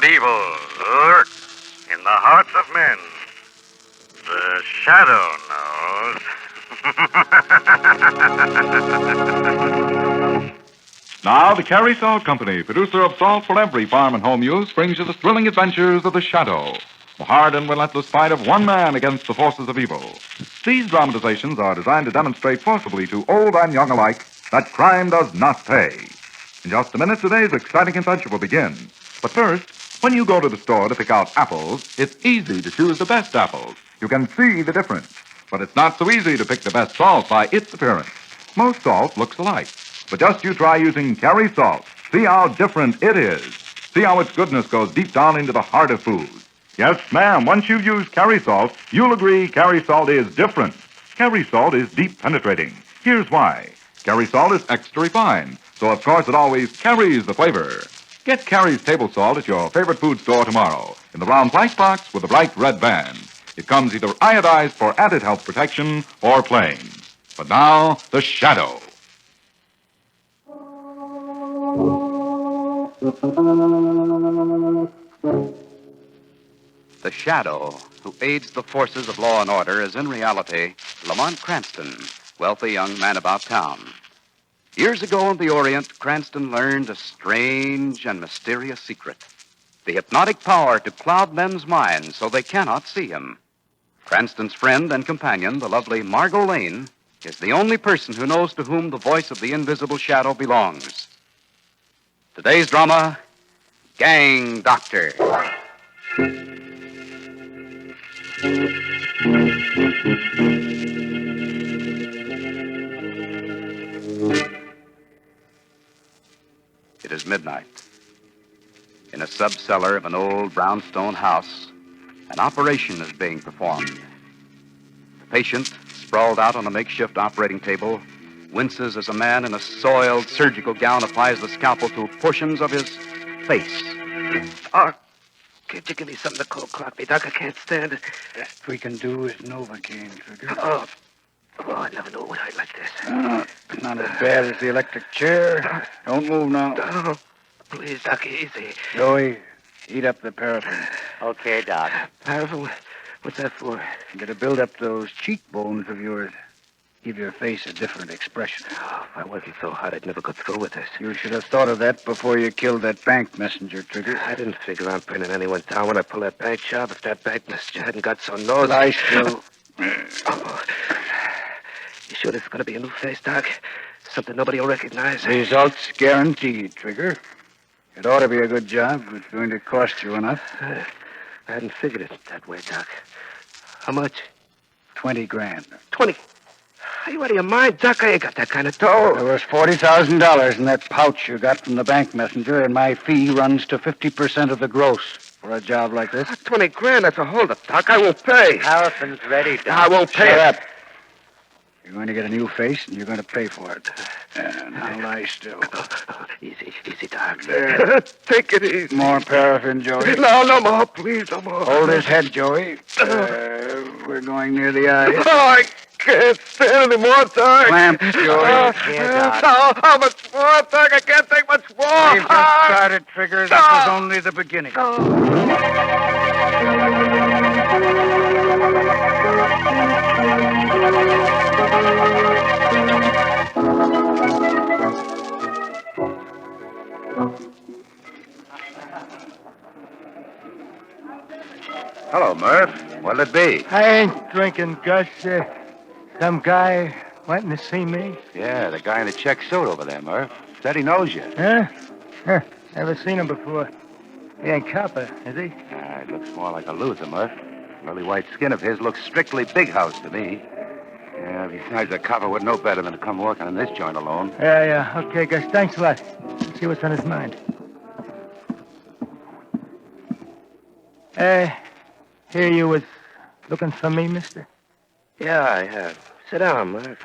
but evil lurks in the hearts of men. The shadow knows. Now, the Carey Salt Company, producer of salt for every farm and home use, brings you the thrilling adventures of the Shadow, the hard and relentless fight of one man against the forces of evil. These dramatizations are designed to demonstrate forcibly to old and young alike that crime does not pay. In just a minute, today's exciting adventure will begin. But first, when you go to the store to pick out apples, it's easy to choose the best apples. You can see the difference. But it's not so easy to pick the best salt by its appearance. Most salt looks alike. But just you try using Carey salt. See how different it is. See how its goodness goes deep down into the heart of food. Yes, ma'am, once you've used Carey salt, you'll agree Carey salt is different. Carey salt is deep penetrating. Here's why. Carey salt is extra refined, so of course it always carries the flavor. Get Carey's table salt at your favorite food store tomorrow in the round white box with a bright red band. It comes either iodized for added health protection or plain. But now, the Shadow. The Shadow, who aids the forces of law and order, is in reality Lamont Cranston, wealthy young man about town. Years ago in the Orient, Cranston learned a strange and mysterious secret. The hypnotic power to cloud men's minds so they cannot see him. Cranston's friend and companion, the lovely Margot Lane, is the only person who knows to whom the voice of the invisible shadow belongs. Today's drama, Gang Doctor. It is midnight. In a sub-cellar of an old brownstone house, an operation is being performed. The patient, sprawled out on a makeshift operating table, winces as a man in a soiled surgical gown applies the scalpel to portions of his face. Oh, can't you give me something to cold clock me, Doc? I can't stand it. Best we can do is Novocaine, Trigger. Oh, I never knew it would hurt like this. Not as bad as the electric chair. Don't move now. Oh, please, Doc, easy. Joey, heat up the paraffin. Okay, Doc. Paraffin? What's that for? Get to build up those cheekbones of yours. Give your face a different expression. Oh, if I wasn't so hot, I'd never go through with this. You should have thought of that before you killed that bank messenger, Trigger. I didn't figure on pinning anyone down when I pulled that bank job if that bank messenger hadn't got so nosy. Lie still. Oh. You sure this is going to be a new face, Doc? Something nobody will recognize? Results guaranteed, Trigger. It ought to be a good job. It's going to cost you enough. I hadn't figured it that way, Doc. How much? 20 grand. 20. Are you out of your mind, Doc? I ain't got that kind of dough. There was $40,000 in that pouch you got from the bank messenger, and my fee runs to 50% of the gross for a job like this. 20 grand, that's a holdup, Doc. I won't pay. Paraffin's ready, Doc. I won't pay. Shut up. You're going to get a new face, and you're going to pay for it. Now lie still. Easy, Doc. There. Take it easy. More paraffin, Joey. No more, please, no more. Hold his head, Joey. We're going near the eyes. Oh, I can't stand any more, Doc. Clamps, Joey. How much more, Doc? I can't take much more. We've just started, Trigger. This is only the beginning. Hello, Murph. What'll it be? I ain't drinking, Gus. Some guy wanting to see me. Yeah, the guy in the check suit over there, Murph. Said he knows you. Huh? Never seen him before. He ain't copper, is he? He looks more like a Luther, Murph. Lily white skin of his looks strictly big house to me. Yeah, besides, a copper would know better than to come working in this joint alone. Yeah. Okay, Gus. Thanks a lot. See what's on his mind. Here you was looking for me, mister? Yeah, I have. Sit down, Murph.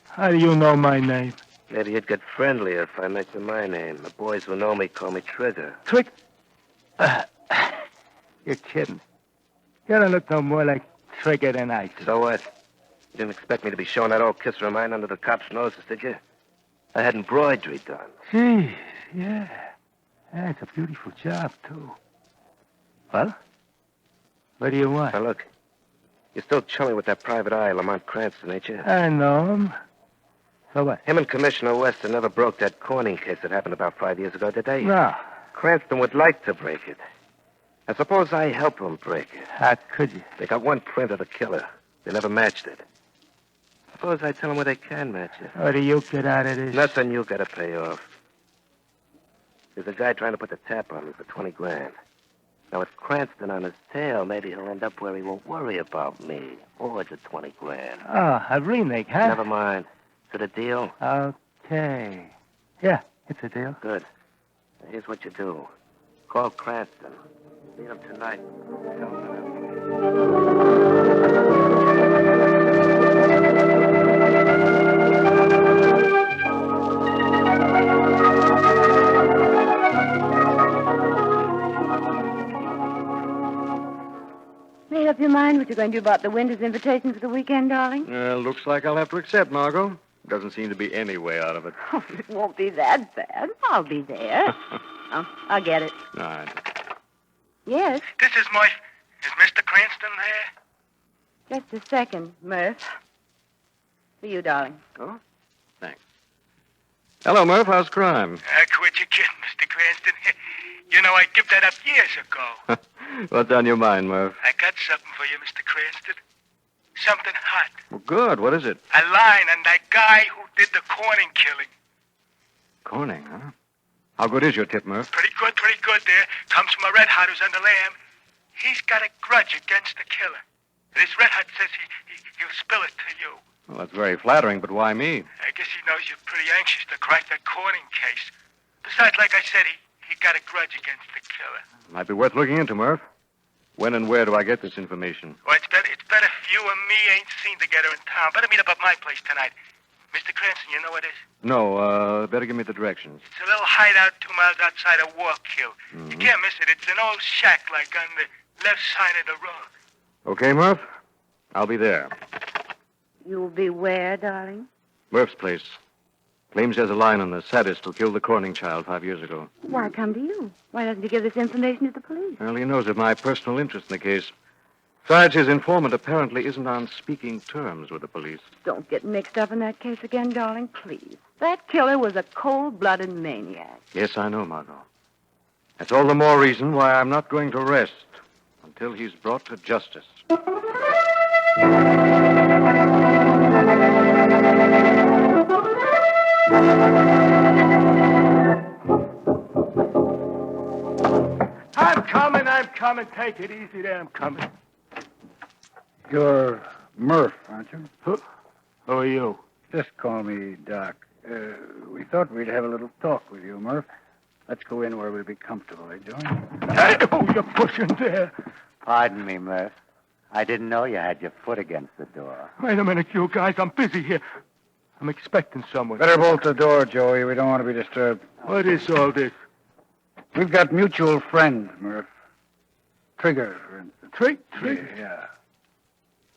How do you know my name? Maybe you'd get friendlier if I mentioned my name. The boys who know me call me Trigger. You're kidding. You don't look no more like Trigger than I do. So what? You didn't expect me to be showing that old kisser of mine under the cop's noses, did you? I had embroidery done. Gee, yeah. It's a beautiful job, too. Well? What do you want? Now, look. You're still chummy with that private eye, Lamont Cranston, ain't you? I know him. So what? Him and Commissioner Weston never broke that Corning case that happened about 5 years ago, did they? No. Cranston would like to break it. I suppose I help him break it. How could you? They got one print of the killer. They never matched it. Suppose I tell them where they can match it. What do you get out of this? Nothing you gotta pay off. There's a guy trying to put the tap on me for 20 grand. Now, with Cranston on his tail, maybe he'll end up where he won't worry about me or the 20 grand. Oh, a remake, huh? Never mind. Is it a deal? Okay. Yeah, it's a deal. Good. Now, here's what you do. Call Cranston. Meet him tonight. Tell him Made up your mind what you're going to do about the Winters' invitation for the weekend, darling? Looks like I'll have to accept, Margot. Doesn't seem to be any way out of it. Oh, it won't be that bad. I'll be there. Oh, I'll get it. All right. Yes, This is Murph. Is Mr. Cranston there? just a second, Murph. For you, darling. Oh, thanks. Hello, Murph. How's crime? Quit your kidding, Mr. Cranston. You know, I give that up years ago. What's on your mind, Murph? I got something for you, Mr. Cranston. Something hot. Well, good. What is it? A line on that guy who did the Corning killing. Corning, huh? How good is your tip, Murph? Pretty good there. Comes from a red hot who's under lamb. He's got a grudge against the killer. And his red hot says he'll spill it to you. Well, that's very flattering, but why me? I guess he knows you're pretty anxious to crack that Corning case. Besides, like I said, he got a grudge against the killer. Might be worth looking into, Murph. When and where do I get this information? Well, it's better if you and me ain't seen together in town. Better meet up at my place tonight. Mr. Cranston, you know what it is? No, better give me the directions. It's a little hideout 2 miles outside of Warkill. You can't miss it. It's an old shack, like on the left side of the road. Okay, Murph? I'll be there. You'll be where, darling? Murph's place. Claims there's a line on the sadist who killed the Corning child 5 years ago. Why come to you? Why doesn't he give this information to the police? Well, he knows of my personal interest in the case. Besides, his informant apparently isn't on speaking terms with the police. Don't get mixed up in that case again, darling, please. That killer was a cold-blooded maniac. Yes, I know, Margot. That's all the more reason why I'm not going to rest until he's brought to justice. I'm coming. Take it easy there. I'm coming. You're Murph, aren't you? Who are you? Just call me Doc. We thought we'd have a little talk with you, Murph. Let's go in where we'll be comfortable, eh, Joey? Hey, oh, you're pushing there. Pardon me, Murph. I didn't know you had your foot against the door. Wait a minute, you guys. I'm busy here. I'm expecting someone. Better bolt the door, Joey. We don't want to be disturbed. What is all this? We've got mutual friends, Murph. Trigger, for instance. Trigger? Yeah.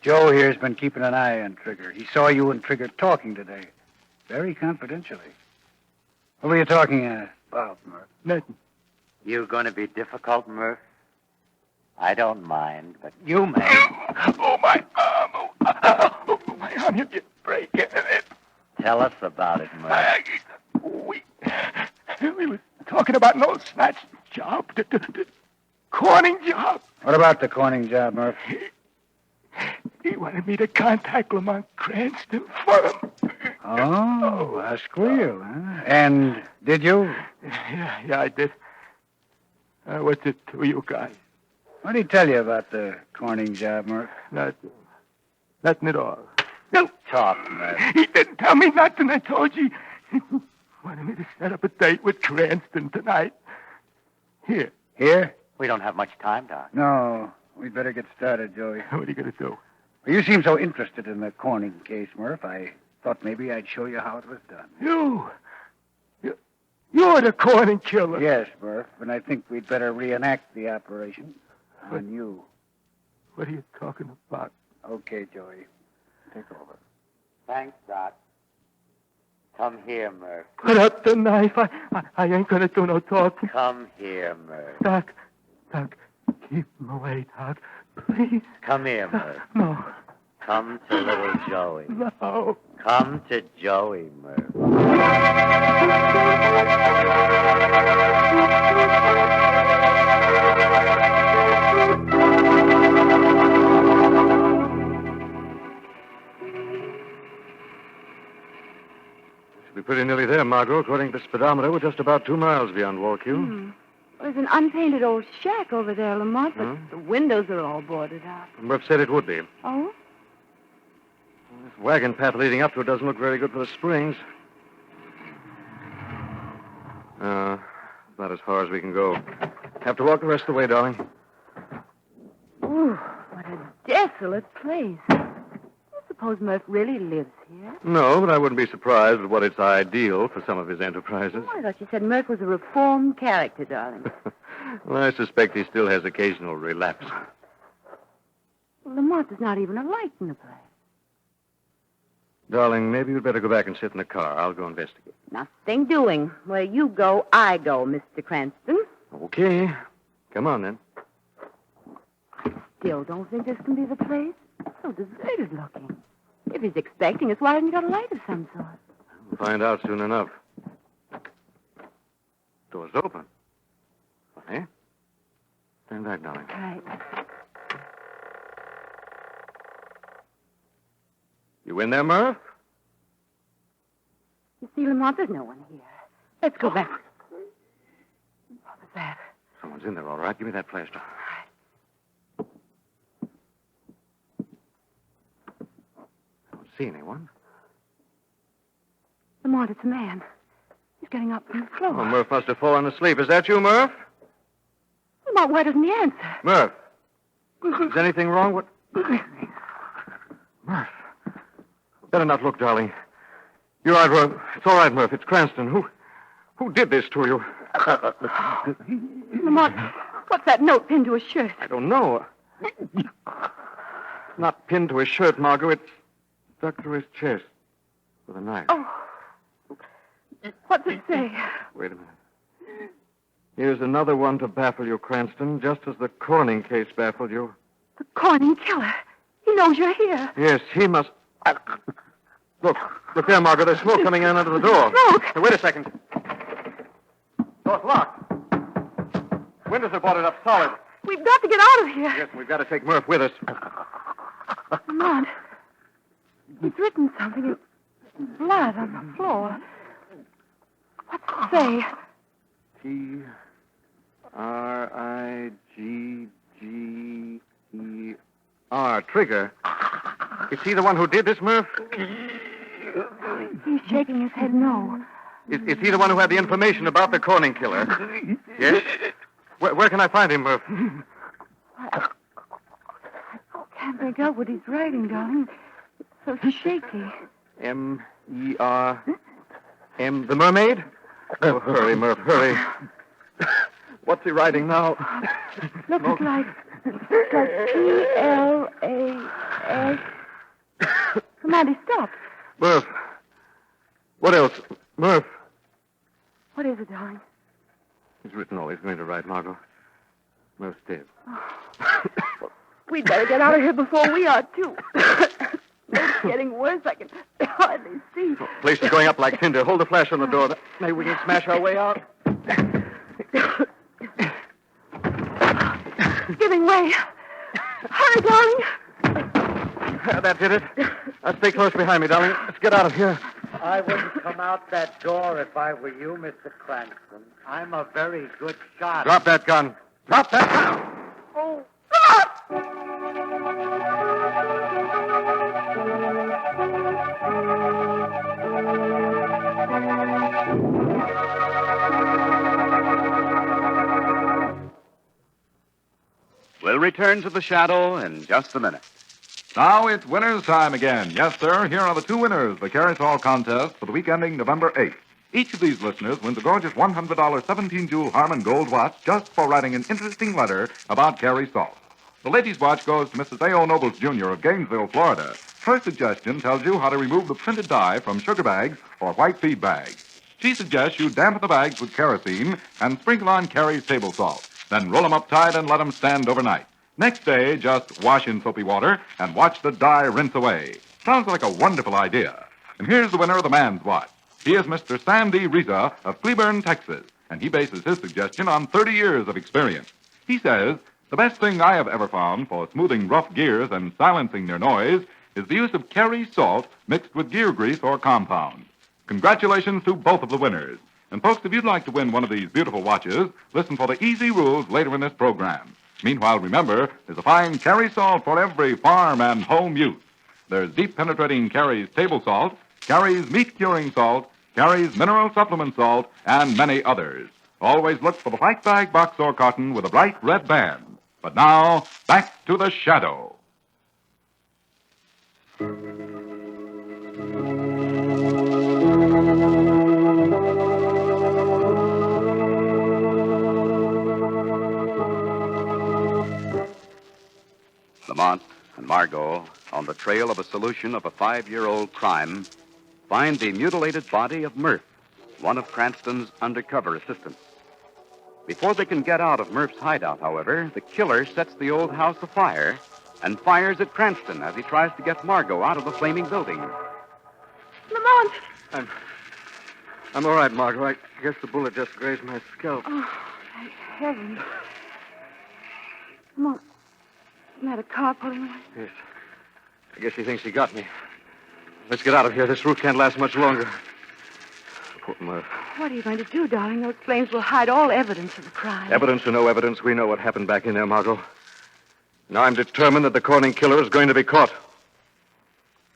Joe here's been keeping an eye on Trigger. He saw you and Trigger talking today. Very confidentially. What were you talking about, Murph? Nothing. You going to be difficult, Murph? I don't mind, but you may. Oh, my arm. Oh, my arm. You're breaking it. Tell us about it, Murph. We were talking about an old snatch job. The Corning job. What about the Corning job, Murph? He wanted me to contact Lamont Cranston for him. Oh, a squeal, huh? And did you? Yeah, I did. What's it to you guys? What did he tell you about the Corning job, Murph? Nothing at all. No. Talk, Murph. He didn't tell me nothing. I told you. He wanted me to set up a date with Cranston tonight. Here. Here? We don't have much time, Doc. No. We'd better get started, Joey. What are you going to do? Well, you seem so interested in the Corning case, Murph. I thought maybe I'd show you how it was done. You're the Corning killer. Yes, Murph, and I think we'd better reenact the operation on you. What are you talking about? Okay, Joey. Take over. Thanks, Doc. Come here, Murph. Put up the knife. I ain't going to do no talking. Come here, Murph. Doc, Keep him away, Todd. Please. Come here, Murph. No. Come to little Joey. No. Come to Joey, Murph. Should be pretty nearly there, Margot. According to the speedometer, we're just about 2 miles beyond Wallkew. There's an unpainted old shack over there, Lamont, but the windows are all boarded up. Murph said it would be. Oh? This wagon path leading up to it doesn't look very good for the springs. About as far as we can go. Have to walk the rest of the way, darling. Ooh, what a desolate place. I suppose Murph really lives here. No, but I wouldn't be surprised at what it's ideal for some of his enterprises. Oh, I thought you said Murph was a reformed character, darling. Well, I suspect he still has occasional relapse. Well, Lamont, there's not even a light in the place. Darling, maybe you'd better go back and sit in the car. I'll go investigate. Nothing doing. Where you go, I go, Mr. Cranston. Okay. Come on, then. Still don't think this can be the place. It's so deserted looking. If he's expecting us, why haven't you got a light of some sort? We'll find out soon enough. Door's open. Okay. Stand back, darling. Right. You in there, Murph? You see, Lamont, there's no one here. Let's go back. What was that? Someone's in there, all right. Give me that flashlight. I don't see anyone. Lamont, it's a man. He's getting up from the floor. Oh, Murph must have fallen asleep. Is that you, Murph? Lamont, why doesn't he answer? Murph. Is anything wrong? What? Murph. Better not look, darling. You're right, Murph. It's all right, Murph. It's Cranston. Who did this to you? Lamont, what's that note pinned to his shirt? I don't know. Not pinned to his shirt, Margot. It's stuck to his chest with a knife. Oh. What's it say? Wait a minute. Here's another one to baffle you, Cranston, just as the Corning case baffled you. The Corning killer. He knows you're here. Yes, he must... Look there, Margaret. There's smoke coming in under the door. Smoke? Hey, wait a second. Door's locked. Windows are boarded up solid. We've got to get out of here. Yes, we've got to take Murph with us. Lamont, he's written something in blood on the floor. What's it say? Trigger. Trigger. Is he the one who did this, Murph? He's shaking his head no. Is he the one who had the information about the Corning killer? Yes? Where can I find him, Murph? I can't make out what he's writing, darling. It's so shaky. M-E-R... M... The mermaid? Oh, hurry, Murph, hurry. What's he writing now? Looks like P-L-A-S. Come on, he stopped. Murph. What else? Murph. What is it, darling? He's written all he's going to write, Margot. Murph's dead. We'd better get out of here before we are, too. It's getting worse. I can hardly see. The place is going up like tinder. Hold the flash on the door. Maybe we can smash our way out. It's giving way. Hurry, darling. That did it. Stay close behind me, darling. Let's get out of here. I wouldn't come out that door if I were you, Mr. Cranston. I'm a very good shot. Drop that gun. Drop that gun. Oh, We'll return to the shadow in just a minute. Now it's winner's time again. Yes, sir. Here are the two winners, the Carry Salt contest for the week ending November 8th. Each of these listeners wins a gorgeous $100 17-jewel Harmon Gold watch just for writing an interesting letter about Carry Salt. The lady's watch goes to Mrs. A.O. Nobles, Jr. of Gainesville, Florida. Her suggestion tells you how to remove the printed dye from sugar bags or white feed bags. She suggests you dampen the bags with kerosene and sprinkle on Carry's table salt. Then roll 'em up tight and let 'em stand overnight. Next day, just wash in soapy water and watch the dye rinse away. Sounds like a wonderful idea. And here's the winner of the man's watch. He is Mr. Sam D. Reza of Cleburne, Texas, and he bases his suggestion on 30 years of experience. He says, the best thing I have ever found for smoothing rough gears and silencing their noise is the use of Kerry salt mixed with gear grease or compound. Congratulations to both of the winners. And folks, if you'd like to win one of these beautiful watches, listen for the easy rules later in this program. Meanwhile, remember, there's a fine Kerry salt for every farm and home use. There's deep penetrating Kerry's table salt, Kerry's meat curing salt, Kerry's mineral supplement salt, and many others. Always look for the white bag box or carton with a bright red band. But now, back to the Shadow. Lamont and Margot, on the trail of a solution of a 5-year-old crime, find the mutilated body of Murph, one of Cranston's undercover assistants. Before they can get out of Murph's hideout, however, the killer sets the old house afire and fires at Cranston as he tries to get Margot out of the flaming building. Lamont! I'm all right, Margot. I guess the bullet just grazed my scalp. Oh, thank heaven. Lamont, isn't that a car pulling away? Yes. I guess he thinks he got me. Let's get out of here. This roof can't last much longer. Poor Murph. What are you going to do, darling? Those flames will hide all evidence of the crime. Evidence or no evidence, we know what happened back in there, Margot. Now I'm determined that the Corning killer is going to be caught.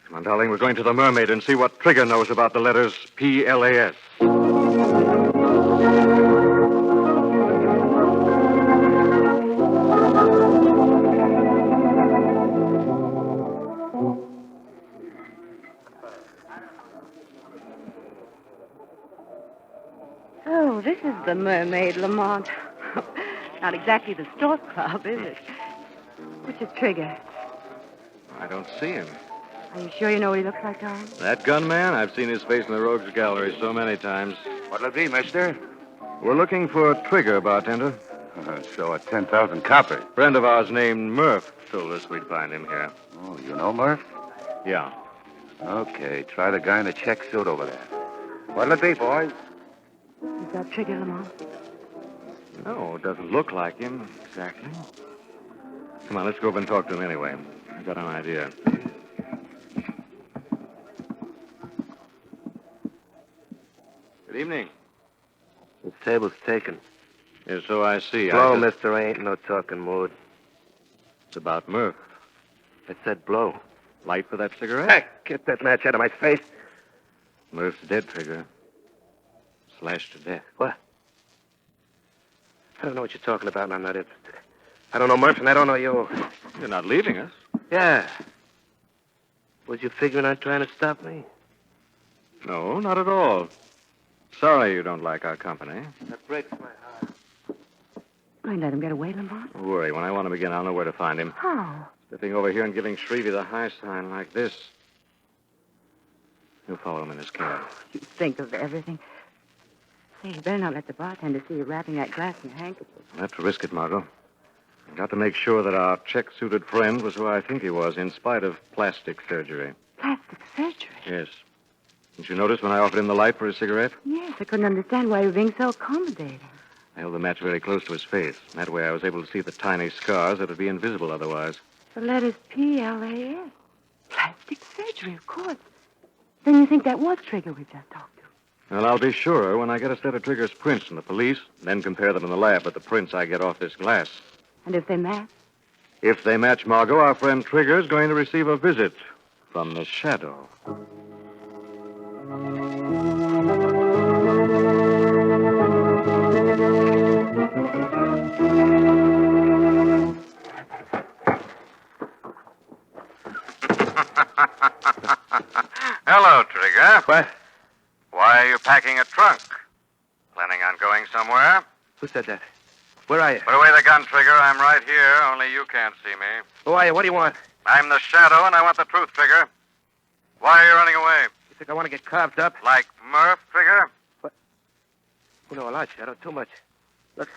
Come on, darling, we're going to the Mermaid and see what Trigger knows about the letters P-L-A-S. Oh, this is the Mermaid, Lamont. Not exactly the Stork Club, is it? Which is Trigger? I don't see him. Are you sure you know what he looks like, darling? That gunman? I've seen his face in the Rogues Gallery so many times. What'll it be, mister? We're looking for Trigger, bartender. So at 10,000 copper. A friend of ours named Murph told us we'd find him here. Oh, you know Murph? Yeah. Okay, try the guy in the check suit over there. What'll it be, boys? Is that Trigger, Lamont? No, it doesn't look like him exactly. Come on, let's go over and talk to him anyway. I've got an idea. Good evening. This table's taken. Yes, so I see. Blow, mister. I ain't in no talking mood. It's about Murph. I said blow. Light for that cigarette? Heck, get that match out of my face. Murph's dead, Trigger. Slashed to death. What? I don't know what you're talking about, and I'm not interested. I don't know Murph, and I don't know you. You're not leaving us. Yeah. Was you figuring on trying to stop me? No, not at all. Sorry you don't like our company. That breaks my heart. I let him get away, Lamont. Don't worry. When I want him again, I'll know where to find him. How? Stepping over here and giving Shrevey the high sign like this. You'll follow him in his cab. You think of everything. Say, you better not let the bartender see you wrapping that glass in a handkerchief. I'll have to risk it, Margot. I've got to make sure that our check-suited friend was who I think he was, in spite of plastic surgery. Plastic surgery? Yes. Didn't you notice when I offered him the light for his cigarette? Yes, I couldn't understand why you were being so accommodating. I held the match very close to his face. That way I was able to see the tiny scars that would be invisible otherwise. The letters P-L-A-S. Plastic surgery, of course. Then you think that was Trigger we've just talked to? Well, I'll be sure when I get a set of Trigger's prints from the police, then compare them in the lab with the prints I get off this glass. And if they match? If they match, Margot, our friend Trigger's going to receive a visit from the Shadow. Hello, Trigger. What? Why are you packing a trunk? Planning on going somewhere? Who said that? Where are you? Put away the gun, Trigger. I'm right here, only you can't see me. Who are you? What do you want? I'm the Shadow, and I want the truth, Trigger. Why are you running away? You think I want to get carved up? Like Murph, Trigger? You know a lot, Shadow. Too much. Look,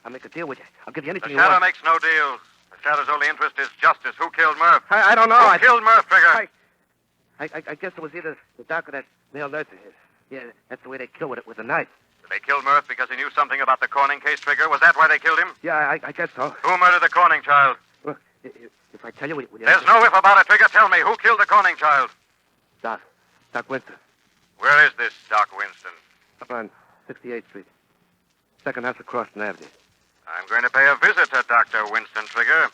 I'll make a deal with you. I'll give you anything The you Shadow want. makes no deals. The Shadow's only interest is justice. Who killed Murph? I don't know. Who killed Murph, Trigger? I guess it was either the doc or that male nurse of his. Yeah, that's the way they killed with a knife. They killed Murph because he knew something about the Corning case, Trigger. Was that why they killed him? Yeah, I guess so. Who murdered the Corning child? Look, if I tell you... There's no if about it, Trigger. Tell me, who killed the Corning child? Doc Winston. Where is this Doc Winston? Up on 68th Street. Second house across from Avenue. I'm going to pay a visit to Dr. Winston, Trigger.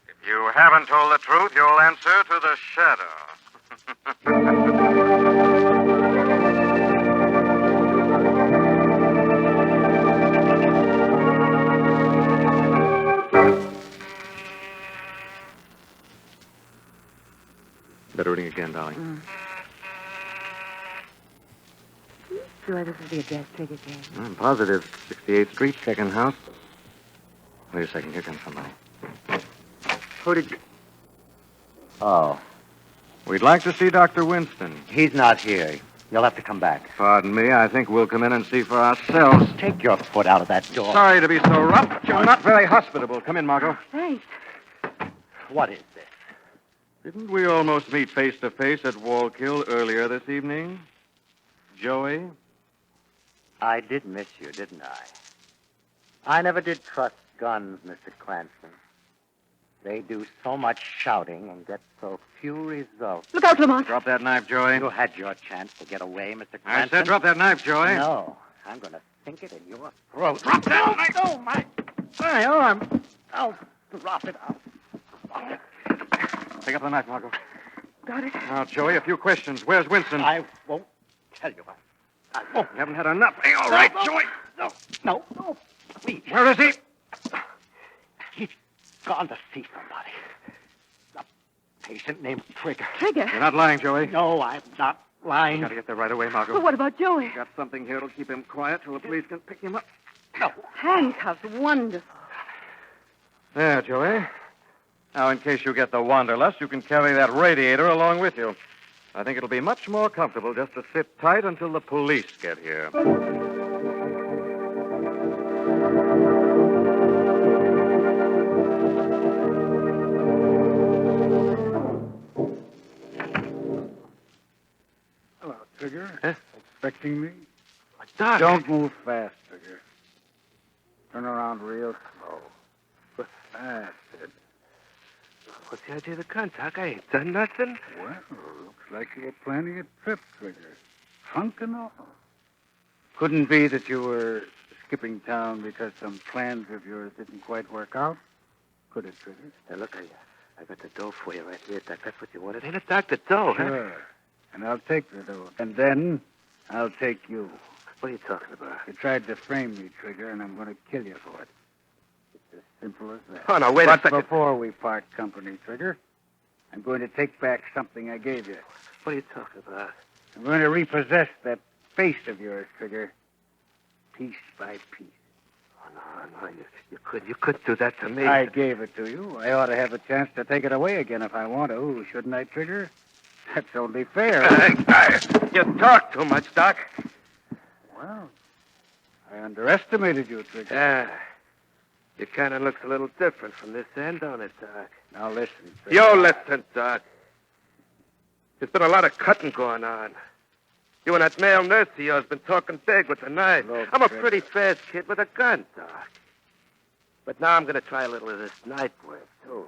If you haven't told the truth, you'll answer to the Shadow. Better ring again, darling. Sure, this is the address Trigger gave. I'm positive. 68th Street, second house. Wait a second. Here comes somebody. Who did you... Oh, We'd like to see Dr. Winston. he's not here. You'll have to come back. Pardon me. I think we'll come in and see for ourselves. Take your foot out of that door. Sorry to be so rough, but you're not very hospitable. Come in, Margot. Thanks. What is this? Didn't we almost meet face to face at Wallkill earlier this evening? Joey? I did miss you, didn't I? I never did trust guns, Mr. Cranston. They do so much shouting and get so few results. Look out, Lamont. Drop that knife, Joey. You had your chance to get away, Mr. Cranston. I said drop that knife, Joey. No, I'm going to sink it in your throat. Drop that knife! Oh, my arm. I'll drop it out. Pick up the knife, Margot. Got it. Now, Joey, a few questions. Where's Winston? I won't tell you. I won't. You haven't had enough. Hey, all right, Joey. No, please. Where is he? He's gone to see somebody. A patient named Trigger. Trigger? You're not lying, Joey. No, I'm not lying. Gotta get there right away, Margot. Well, what about Joey? Got something here that'll keep him quiet till the police can pick him up. No. Handcuffs. Wonderful. There, Joey. Now, in case you get the wanderlust, you can carry that radiator along with you. I think it'll be much more comfortable just to sit tight until the police get here. Hello, Trigger. Huh? Expecting me? Doc. Don't move fast, Trigger. Turn around real slow. That's it. What's the idea of the gun, Doc? I ain't done nothing. Well, looks like you were planning a trip, Trigger. Trunk and all. Couldn't be that you were skipping town because some plans of yours didn't quite work out? Could it, Trigger? Now, look, I got the dough for you right here, Doc. That's what you wanted. Ain't it, Doc? The dough, huh? Sure. And I'll take the dough. And then I'll take you. What are you talking about? You tried to frame me, Trigger, and I'm going to kill you for it. It's as simple as that. Oh, now, wait a But second. before we part company, Trigger, I'm going to take back something I gave you. What are you talking about? I'm going to repossess that face of yours, Trigger, piece by piece. Oh, no, you couldn't do that to me. I gave it to you. I ought to have a chance to take it away again if I want to, shouldn't I, Trigger? That's only fair. You talk too much, Doc. Well, I underestimated you, Trigger. Yeah. You kind of looks a little different from this end, don't it, Doc? Now listen, Trigger. You listen, Doc. There's been a lot of cutting going on. You and that male nurse of yours been talking big with the knife. Look, I'm a Trigger. pretty fast kid with a gun, Doc. But now I'm going to try a little of this night work, too.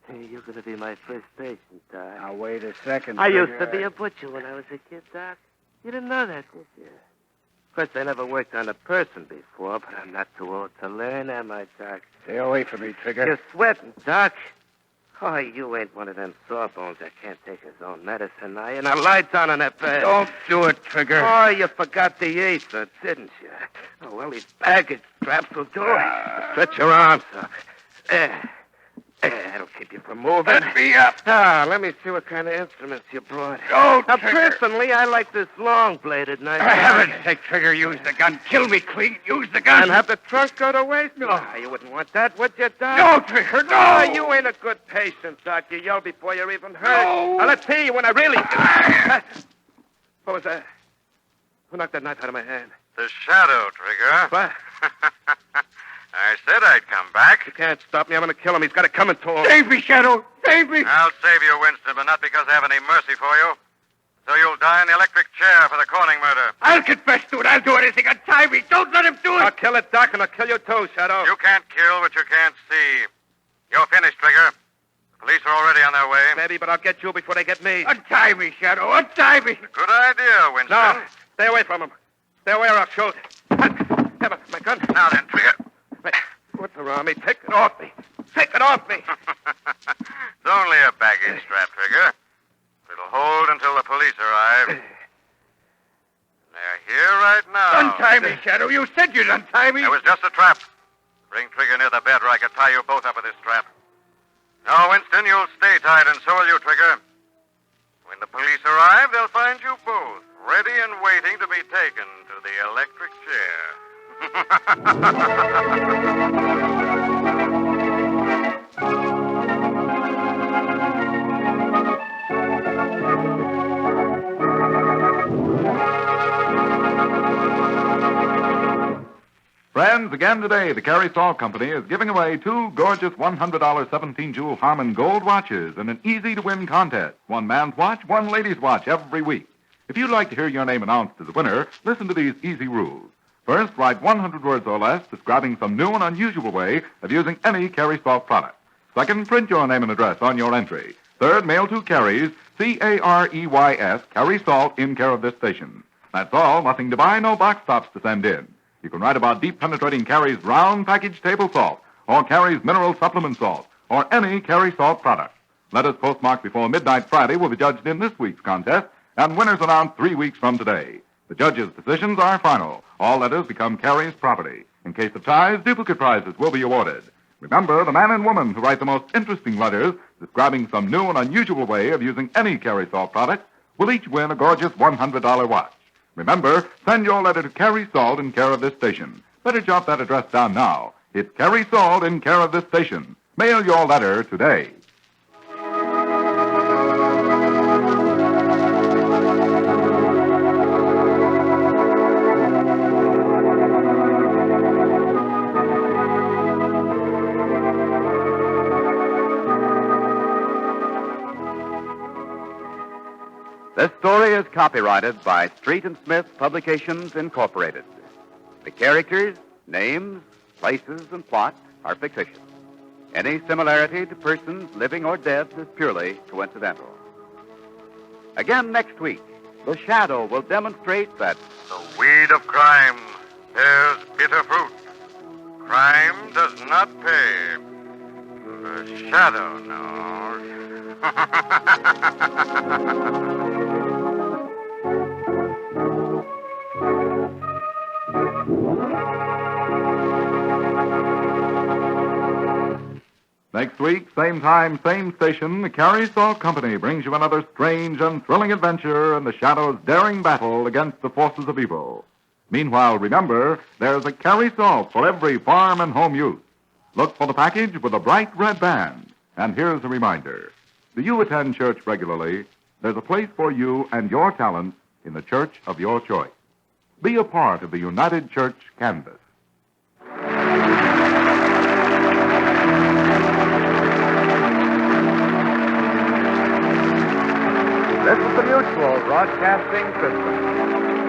Hey, you're going to be my first patient, Doc. Now wait a second, I Trigger. used to be a butcher when I was a kid, Doc. You didn't know that, did you? Of course, I never worked on a person before, but I'm not too old to learn, am I, Doc? Stay away from me, Trigger. You're sweating, Doc. Oh, you ain't one of them sawbones that can't take his own medicine, are you? Now lie down on that bed. Don't do it, Trigger. Oh, you forgot the ether, didn't you? Oh, well, these baggage straps will do it. Stretch your arms up. That'll keep you from moving. Let me up. Ah, let me see what kind of instruments you brought. Don't, Now, Trigger. personally, I like this long-bladed knife. For heaven's sake, Trigger, use the gun. Kill me clean. Use the gun. And have the trunk go to waste? No. You wouldn't want that, would you, Doc? No, Trigger, no. Oh, you ain't a good patient, Doc. You yell before you're even hurt. No. Now, let's see you when I really... What was that? Who knocked that knife out of my hand? The Shadow, Trigger. What? I said I'd come back. You can't stop me. I'm going to kill him. He's got it coming to him. Save me, Shadow! Save me! I'll save you, Winston, but not because I have any mercy for you. So you'll die in the electric chair for the Corning murder. I'll confess to it. I'll do anything. Untie me. Don't let him do it. I'll kill it, Doc, and I'll kill you too, Shadow. You can't kill what you can't see. You're finished, Trigger. The police are already on their way. Maybe, but I'll get you before they get me. Untie me, Shadow. Untie me. Good idea, Winston. No, stay away from him. Stay away or I'll shoot. Have my gun. Now then, Trigger. Wait, what's around me? Take it off me. Take it off me. It's only a baggage strap, Trigger. It'll hold until the police arrive. They're here right now. Untie me, Shadow. You said you'd untie me. It was just a trap. Bring Trigger near the bed or I could tie you both up with this strap. No, Winston, you'll stay tied, and so will you, Trigger. When the police arrive, they'll find you both ready and waiting to be taken to the electric chair. Friends, again today, the Carey Salt Company is giving away 2 gorgeous $100 17-jewel Harmon gold watches in an easy-to-win contest. One man's watch, one lady's watch every week. If you'd like to hear your name announced as a winner, listen to these easy rules. First, write 100 words or less describing some new and unusual way of using any Carey Salt product. Second, print your name and address on your entry. Third, mail to Carey's, C-A-R-E-Y-S, Carey Salt, in care of this station. That's all. Nothing to buy, no box tops to send in. You can write about deep-penetrating Carey's round package table salt, or Carey's mineral supplement salt, or any Carey Salt product. Letters postmarked before midnight Friday will be judged in this week's contest, and winners announced 3 weeks from today. The judges' decisions are final. All letters become Carey's property. In case of ties, duplicate prizes will be awarded. Remember, the man and woman who write the most interesting letters describing some new and unusual way of using any Carey Salt product will each win a gorgeous $100 watch. Remember, send your letter to Carey Salt in care of this station. Better jot that address down now. It's Carey Salt in care of this station. Mail your letter today. This story is copyrighted by Street and Smith Publications, Incorporated. The characters, names, places, and plot are fictitious. Any similarity to persons living or dead is purely coincidental. Again next week, the Shadow will demonstrate that The weed of crime bears bitter fruit. Crime does not pay. The Shadow knows. Next week, same time, same station, the Carey Salt Company brings you another strange and thrilling adventure in the Shadow's daring battle against the forces of evil. Meanwhile, remember, there's a Carey Salt for every farm and home use. Look for the package with a bright red band. And here's a reminder. Do you attend church regularly? There's a place for you and your talents in the church of your choice. Be a part of the United Church canvas. this is the Mutual Broadcasting System.